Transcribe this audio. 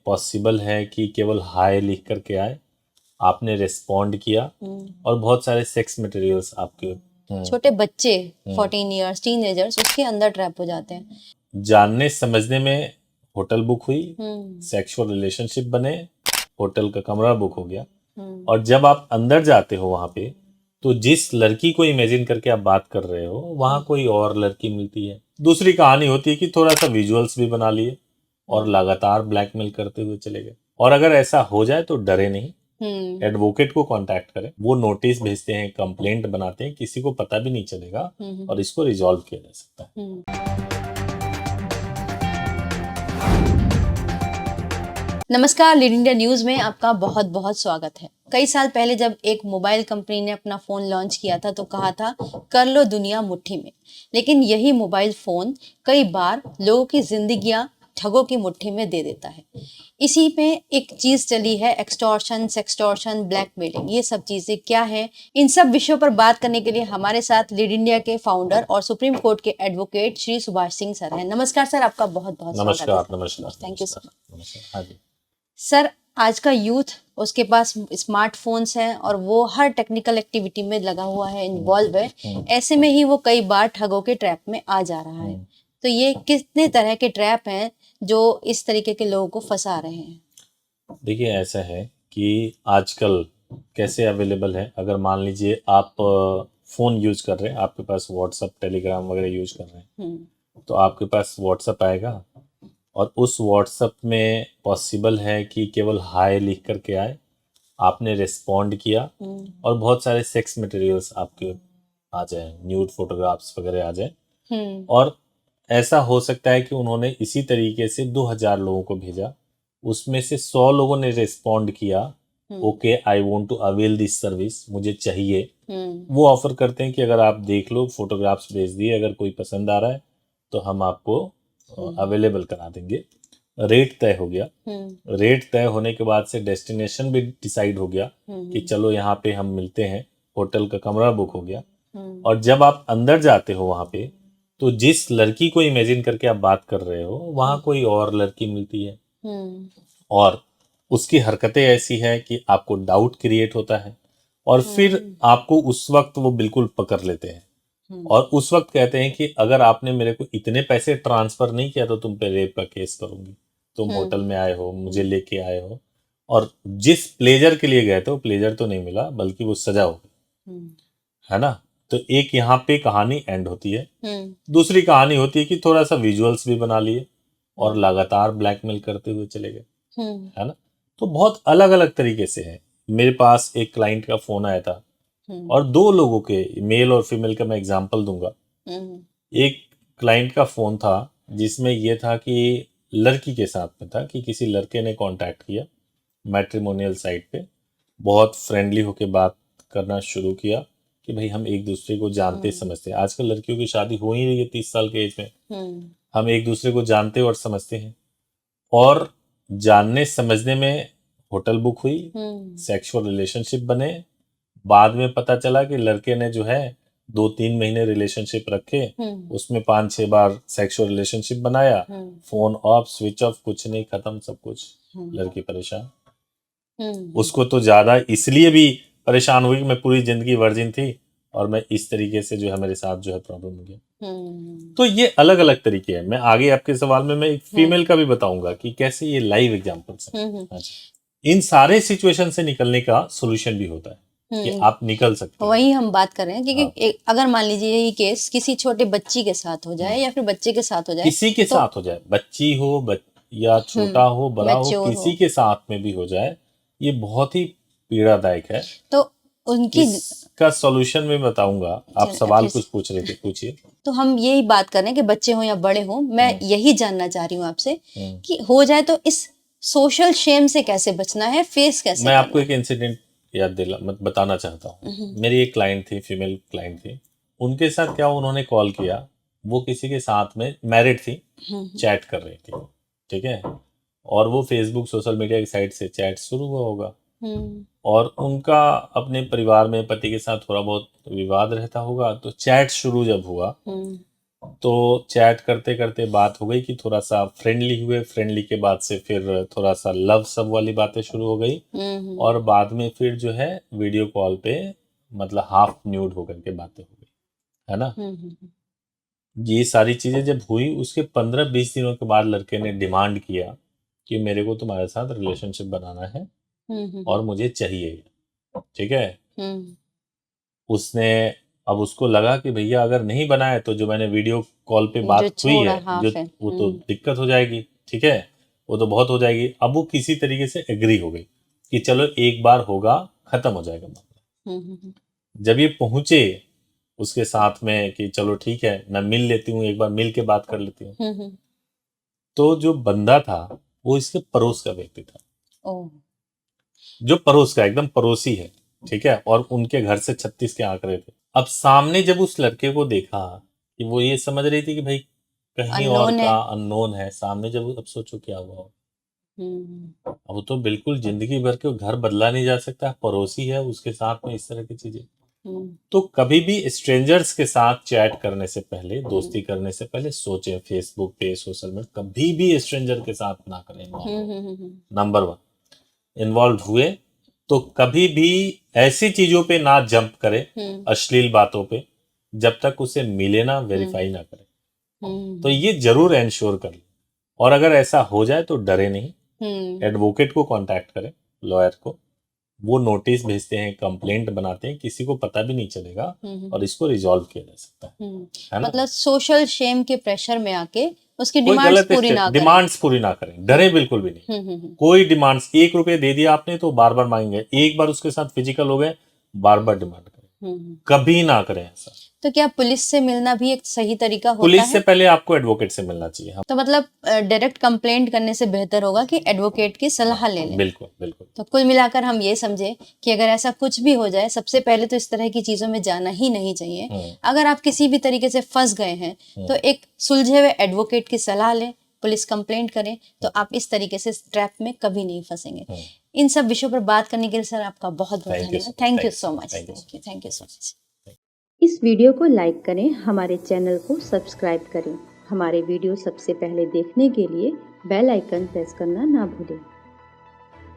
Possible है कि केवल हाय लिख करके आए, आपने रिस्पॉन्ड किया और बहुत सारे सेक्स मटेरियल्स आपके छोटे बच्चे 14 इयर्स टीनेजर्स उसके अंदर ट्रैप हो जाते हैं। जानने समझने में होटल बुक हुई, सेक्सुअल रिलेशनशिप बने, होटल का कमरा बुक हो गया, और जब आप अंदर जाते हो वहां पे तो जिस लड़की को इमेजिन करके आप बात कर रहे हो वहां कोई और लड़की मिलती है। दूसरी कहानी होती है कि थोड़ा सा विजुअल्स भी बना लिए और लगातार ब्लैकमेल करते हुए चले गए। और अगर ऐसा हो जाए तो डरे नहीं, एडवोकेट को कांटेक्ट करें, वो नोटिस भेजते हैं, कंप्लेंट बनाते हैं, किसी को पता भी नहीं चलेगा और इसको रिजॉल्व किया जा सकता है। नमस्कार, लीड इंडिया न्यूज में आपका बहुत बहुत स्वागत है। कई साल पहले जब एक मोबाइल कंपनी ने अपना फोन लॉन्च किया था तो कहा था कर लो दुनिया मुट्ठी में। लेकिन यही मोबाइल फोन कई बार लोगों की जिंदगियां ठगों की मुट्ठी में दे देता है। इसी में एक चीज चली है एक्सटॉर्शन, सेक्सटॉर्शन, ब्लैकमेलिंग। ये सब चीजें क्या है, इन सब विषयों पर बात करने के लिए हमारे साथ लीड इंडिया के फाउंडर और सुप्रीम कोर्ट के एडवोकेट श्री सुभाष सिंह सर हैं। नमस्कार सर, आपका बहुत बहुत स्वागत है। नमस्कार। Thank you sir. नमस्कार। हाँ जी सर, आज का यूथ उसके पास स्मार्टफोन्स हैं और वो हर टेक्निकल एक्टिविटी में लगा हुआ है, इन्वॉल्व है। ऐसे में ही वो कई बार ठगों के ट्रैप में आ जा रहा है। तो ये कितने तरह के ट्रैप हैं जो इस तरीके के लोगों को फंसा रहे हैं? देखिए, ऐसा है कि आजकल कैसे अवेलेबल है, अगर मान लीजिए आप फ़ोन यूज़ कर रहे हैं, आपके पास व्हाट्सअप, टेलीग्राम वगैरह यूज़ कर रहे हैं, तो आपके पास व्हाट्सअप आएगा और उस व्हाट्सअप में पॉसिबल है कि केवल हाय लिख करके आए, आपने रिस्पॉन्ड किया और बहुत सारे सेक्स मटेरियल्स आपके आ जाए, न्यूड फोटोग्राफ्स वगैरह आ जाए। और ऐसा हो सकता है कि उन्होंने इसी तरीके से 2000 लोगों को भेजा, उसमें से 100 लोगों ने रिस्पॉन्ड किया, okay I want to avail this service, मुझे चाहिए। वो ऑफर करते हैं कि अगर आप देख लो, फोटोग्राफ्स भेज दिए, अगर कोई पसंद आ रहा है तो हम आपको अवेलेबल करा देंगे। रेट तय हो गया, रेट तय होने के बाद से डेस्टिनेशन भी डिसाइड हो गया कि चलो यहाँ पे हम मिलते हैं, होटल का कमरा बुक हो गया। और जब आप अंदर जाते हो वहां पे तो जिस लड़की को इमेजिन करके आप बात कर रहे हो वहां कोई और लड़की मिलती है और उसकी हरकतें ऐसी है कि आपको डाउट क्रिएट होता है और फिर आपको उस वक्त वो बिल्कुल पकड़ लेते हैं और उस वक्त कहते हैं कि अगर आपने मेरे को इतने पैसे ट्रांसफर नहीं किया तो तुम पे रेप का केस करूंगी। तुम होटल में आए हो, मुझे लेके आए हो और जिस प्लेजर के लिए गए थे वो प्लेजर तो नहीं मिला बल्कि वो सजा हो गई, है ना। तो एक यहाँ पे कहानी एंड होती है। दूसरी कहानी होती है कि थोड़ा सा विजुअल्स भी बना लिए और लगातार ब्लैकमेल करते हुए चले गए, है ना। तो बहुत अलग अलग तरीके से है। मेरे पास एक क्लाइंट का फोन आया था और 2 लोगों के, मेल और फीमेल का मैं एग्जांपल दूंगा। एक क्लाइंट का फोन था जिसमें ये था कि लड़की के साथ में था कि किसी लड़के ने कांटेक्ट किया मैट्रिमोनियल साइट पे, बहुत फ्रेंडली होके बात करना शुरू किया कि भाई हम एक दूसरे को जानते समझते हैं। आजकल लड़कियों की शादी हो ही रही है 30 साल के एज में, हम एक दूसरे को जानते और समझते हैं। और जानने समझने में होटल बुक हुई, सेक्सुअल रिलेशनशिप बने, बाद में पता चला कि लड़के ने जो है 2-3 महीने रिलेशनशिप रखे, उसमें 5-6 बार सेक्सुअल रिलेशनशिप बनाया, फोन ऑफ, स्विच ऑफ, कुछ नहीं, खत्म सब कुछ। लड़की परेशान, उसको तो ज्यादा इसलिए भी परेशान हुई कि मैं पूरी जिंदगी वर्जिन थी और मैं इस तरीके से जो है मेरे साथ जो है प्रॉब्लम हो गया। तो ये अलग अलग तरीके हैं। मैं आगे आपके सवाल में मैं एक फीमेल का भी बताऊंगा कि कैसे ये लाइव एग्जांपल्स हैं। इन सारे सिचुएशन से निकलने का सॉल्यूशन भी होता है कि आप निकल सकते हैं। वही हम बात कर रहे हैं क्योंकि अगर मान लीजिए ये केस किसी छोटे बच्ची के साथ हो जाए या फिर बच्चे के साथ हो जाए, किसी के साथ हो जाए, बच्ची हो या छोटा हो, बड़ा हो, किसी के साथ में भी हो जाए, ये बहुत ही पीड़ादायक है। तो उनकी इसका सॉल्यूशन मैं बताऊंगा। आप सवाल कुछ पूछ रहे थे, पूछिए। तो हम यही बात कर रहे हैं कि बच्चे हो या बड़े हो, मैं यही जानना चाह रही हूँ आपसे कि हो जाए तो इस सोशल शेम से कैसे बचना है, फेस कैसे मैं आपको एक इंसिडेंट बताना चाहता हूँ। मेरी एक क्लाइंट थी, फीमेल क्लाइंट थी। उनके साथ क्या, उन्होंने कॉल किया, वो किसी के साथ में मैरिड थी, चैट कर रही थी, ठीक है। और वो फेसबुक, सोशल मीडिया की साइट से चैट शुरू हुआ होगा और उनका अपने परिवार में पति के साथ थोड़ा बहुत विवाद रहता होगा। तो चैट शुरू जब हुआ तो चैट करते करते बात हो गई कि थोड़ा सा फ्रेंडली हुए, फ्रेंडली के बाद से फिर थोड़ा सा लव सब वाली बातें शुरू हो गई, और बाद में फिर जो है वीडियो कॉल पे मतलब हाफ न्यूड होकर के बातें हो गई, है ना। ये सारी चीजें जब हुई, उसके 15-20 दिनों के बाद लड़के ने डिमांड किया कि मेरे को तुम्हारे साथ रिलेशनशिप बनाना है और मुझे चाहिए, ठीक है। उसने, अब उसको लगा कि भैया अगर नहीं बनाए तो जो मैंने वीडियो कॉल पे जो बात हुई छोड़ा है, हाँ जो फिर वो तो दिक्कत हो जाएगी, ठीक है, वो तो बहुत हो जाएगी। अब वो किसी तरीके से एग्री हो गई कि चलो एक बार होगा, खत्म हो जाएगा मामला। जब ये पहुंचे उसके साथ में कि चलो ठीक है मैं मिल लेती हूँ, एक बार मिल के बात कर लेती हूँ, तो जो बंदा था वो इसके पड़ोस का व्यक्ति था, जो पड़ोस का एकदम पड़ोसी है, ठीक है, और उनके घर से 36 के आंकड़े थे। अब सामने जब उस लड़के को देखा कि वो ये समझ रही थी कि भाई कहीं और अननोन है। का अननोन है सामने, जब अब सोचो क्या हुआ। अब तो बिल्कुल जिंदगी भर के घर बदला नहीं जा सकता, पड़ोसी है उसके साथ में इस तरह की चीजें। तो कभी भी स्ट्रेंजर्स के साथ चैट करने से पहले, दोस्ती करने से पहले सोचें, फेसबुक पे, सोशल मीडिया, कभी भी स्ट्रेंजर के साथ ना करें। नंबर 1, इन्वॉल्व हुए तो कभी भी ऐसी चीजों पे ना जंप करें, अश्लील बातों पे, जब तक उसे मिले ना, वेरीफाई ना करें। तो ये जरूर एंश्योर कर लें, और अगर ऐसा हो जाए तो डरे नहीं, एडवोकेट को कांटेक्ट करें, लॉयर को, वो नोटिस भेजते हैं, कंप्लेंट बनाते हैं, किसी को पता भी नहीं चलेगा और इसको रिजॉल्व किया जा सकता है ना। मतलब सोशल शेम के प्रेशर में आके उसकी कोई डिमांड्स गलत पूरी ना करें। डिमांड्स पूरी ना करें, डरे बिल्कुल भी नहीं। कोई डिमांड्स, 1 रुपये दे दिया आपने तो बार बार मांगेंगे, एक बार उसके साथ फिजिकल हो गए बार बार डिमांड करें, कभी ना करें ऐसा। तो क्या पुलिस से मिलना भी एक सही तरीका होता पुलिस है? से पहले आपको एडवोकेट से मिलना चाहिए। हाँ, तो मतलब डायरेक्ट कंप्लेंट करने से बेहतर होगा कि एडवोकेट की सलाह ले लें। बिल्कुल बिल्कुल। तो कुल मिलाकर हम ये समझे कि अगर ऐसा कुछ भी हो जाए, सबसे पहले तो इस तरह की चीजों में जाना ही नहीं चाहिए। अगर आप किसी भी तरीके से फंस गए हैं तो एक सुलझे हुए एडवोकेट की सलाह लें, पुलिस कंप्लेंट करें, तो आप इस तरीके से ट्रैप में कभी नहीं फंसेंगे। इन सब विषयों पर बात करने के लिए सर आपका बहुत बहुत धन्यवाद। Thank you so much. Thank you so much. इस वीडियो को लाइक करें, हमारे चैनल को सब्सक्राइब करें। हमारे वीडियो सबसे पहले देखने के लिए बेल आइकन प्रेस करना ना भूलें।